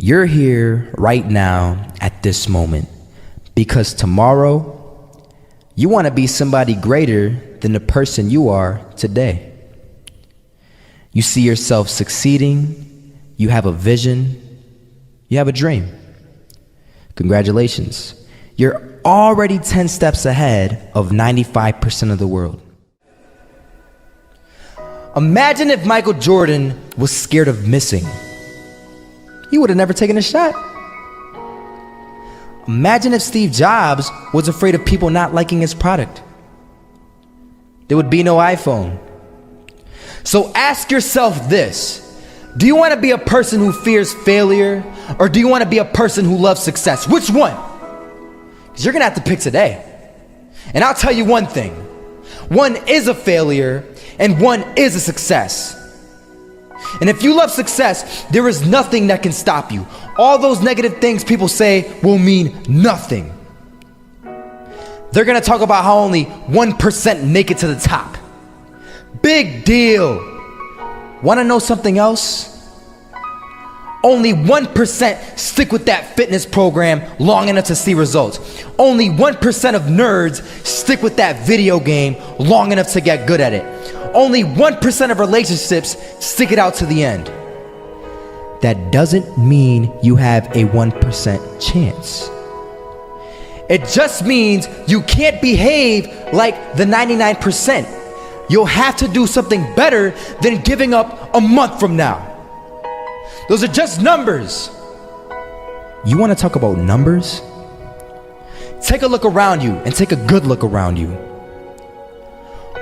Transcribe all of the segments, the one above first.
You're here right now at this moment because tomorrow you want to be somebody greater than the person you are today. You see yourself succeeding, you have a vision, you have a dream. Congratulations. You're already 10 steps ahead of 95% of the world. Imagine if Michael Jordan was scared of missing. He would have never taken a shot. Imagine if Steve Jobs was afraid of people not liking his product. There would be no iPhone. So ask yourself this: do you want to be a person who fears failure, or do you want to be a person who loves success? Which one? Because you're going to have to pick today. And I'll tell you one thing: one is a failure and one is a success. And if you love success, there is nothing that can stop you. All those negative things people say will mean nothing. They're gonna talk about how only 1% make it to the top. Big deal. Wanna know something else? Only 1% stick with that fitness program long enough to see results. Only 1% of nerds stick with that video game long enough to get good at it. Only 1% of relationships stick it out to the end. That doesn't mean you have a 1% chance. It just means you can't behave like the 99%. You'll have to do something better than giving up a month from now. Those are just numbers. You want to talk about numbers? Take a look around you and take a good look around you.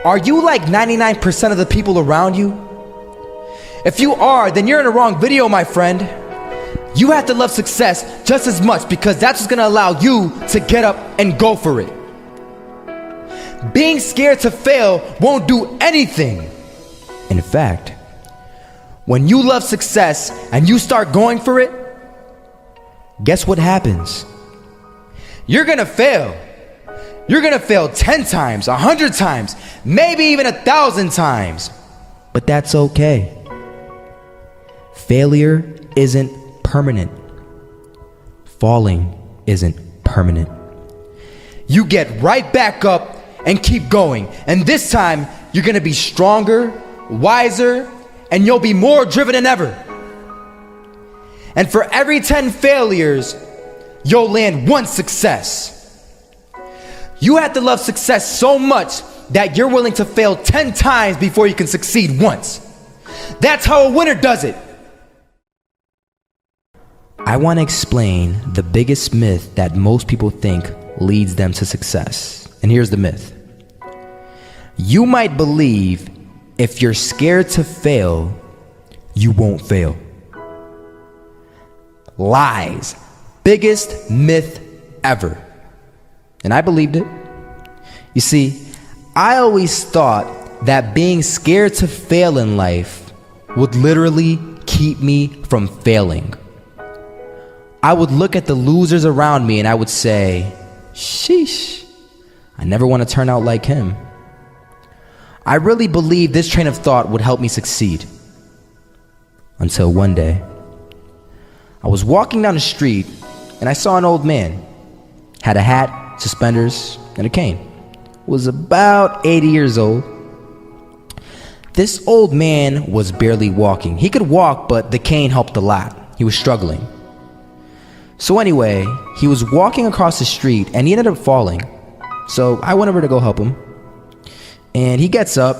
Are you like 99% of the people around you? If you are, then you're in the wrong video, my friend. You have to love success just as much because that's what's gonna allow you to get up and go for it. Being scared to fail won't do anything. In fact, when you love success and you start going for it, guess what happens? You're gonna fail. You're gonna fail 10 times, 100 times, maybe even 1,000 times. But that's okay. Failure isn't permanent. Falling isn't permanent. You get right back up and keep going. And this time, you're gonna be stronger, wiser, and you'll be more driven than ever. And for every 10 failures, you'll land one success. You have to love success so much that you're willing to fail 10 times before you can succeed once. That's how a winner does it. I want to explain the biggest myth that most people think leads them to success. And here's the myth. You might believe if you're scared to fail, you won't fail. Lies. Biggest myth ever. And I believed it. You see, I always thought that being scared to fail in life would literally keep me from failing. I would look at the losers around me and I would say, sheesh, I never want to turn out like him. I really believed this train of thought would help me succeed. Until one day, I was walking down the street and I saw an old man. Had a hat, suspenders, and a cane. Was about 80 years old. This old man was barely walking. He could walk, but the cane helped a lot. He was struggling. So anyway, he was walking across the street and he ended up falling. So I went over to go help him. And he gets up,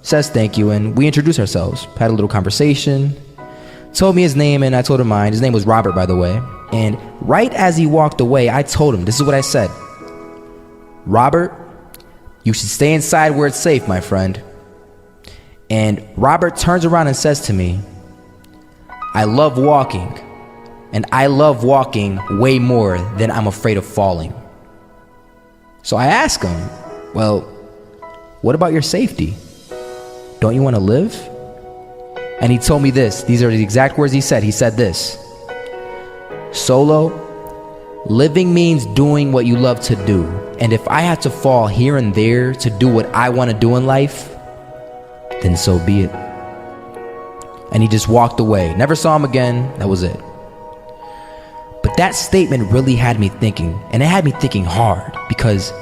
says thank you, and we introduced ourselves. Had a little conversation. Told me his name and I told him mine. His name was Robert, by the way. And right as he walked away, I told him, this is what I said. Robert, you should stay inside where it's safe, my friend. And Robert turns around and says to me, I love walking. And I love walking way more than I'm afraid of falling. So I asked him, well, what about your safety? Don't you want to live? And he told me this. These are the exact words he said. He said this: Solo, living means doing what you love to do. And if I had to fall here and there to do what I want to do in life, then so be it. And he just walked away. Never saw him again. That was it. that statement really had me thinking, and it had me thinking hard because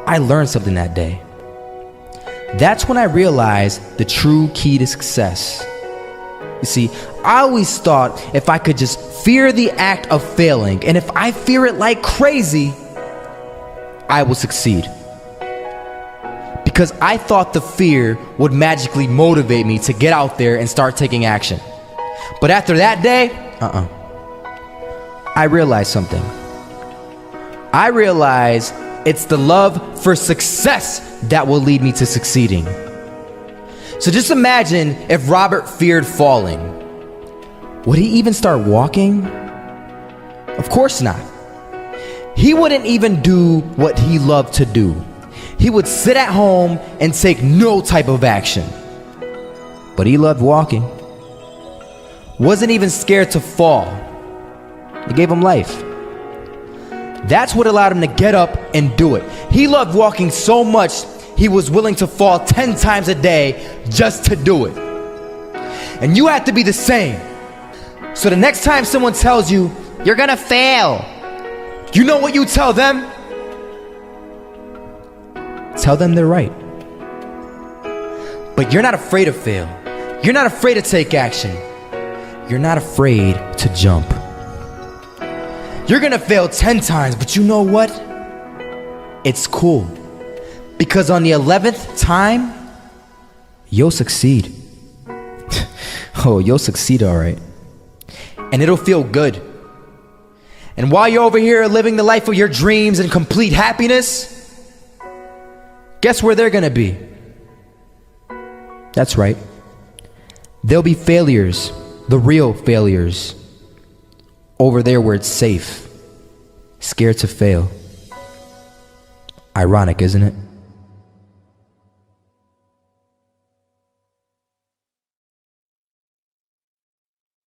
I learned something that day. That's when I realized the true key to success. You see, I always thought if I could just fear the act of failing, and if I fear it like crazy, I will succeed. Because I thought the fear would magically motivate me to get out there and start taking action. But after that day, I realized something. I realized it's the love for success that will lead me to succeeding. So just imagine if Robert feared falling. Would he even start walking? Of course not. He wouldn't even do what he loved to do. He would sit at home and take no type of action. But he loved walking. Wasn't even scared to fall. It gave him life. That's what allowed him to get up and do it. He loved walking so much, he was willing to fall 10 times a day just to do it. And you have to be the same. So the next time someone tells you, you're gonna fail, you know what you tell them? Tell them they're right. But you're not afraid to fail. You're not afraid to take action. You're not afraid to jump. You're gonna fail 10 times, but you know what? It's cool. Because on the 11th time, you'll succeed. Oh, you'll succeed, all right. And it'll feel good. And while you're over here living the life of your dreams and complete happiness, guess where they're gonna be? That's right. They'll be failures, the real failures. Over there where it's safe, scared to fail. Ironic, isn't it?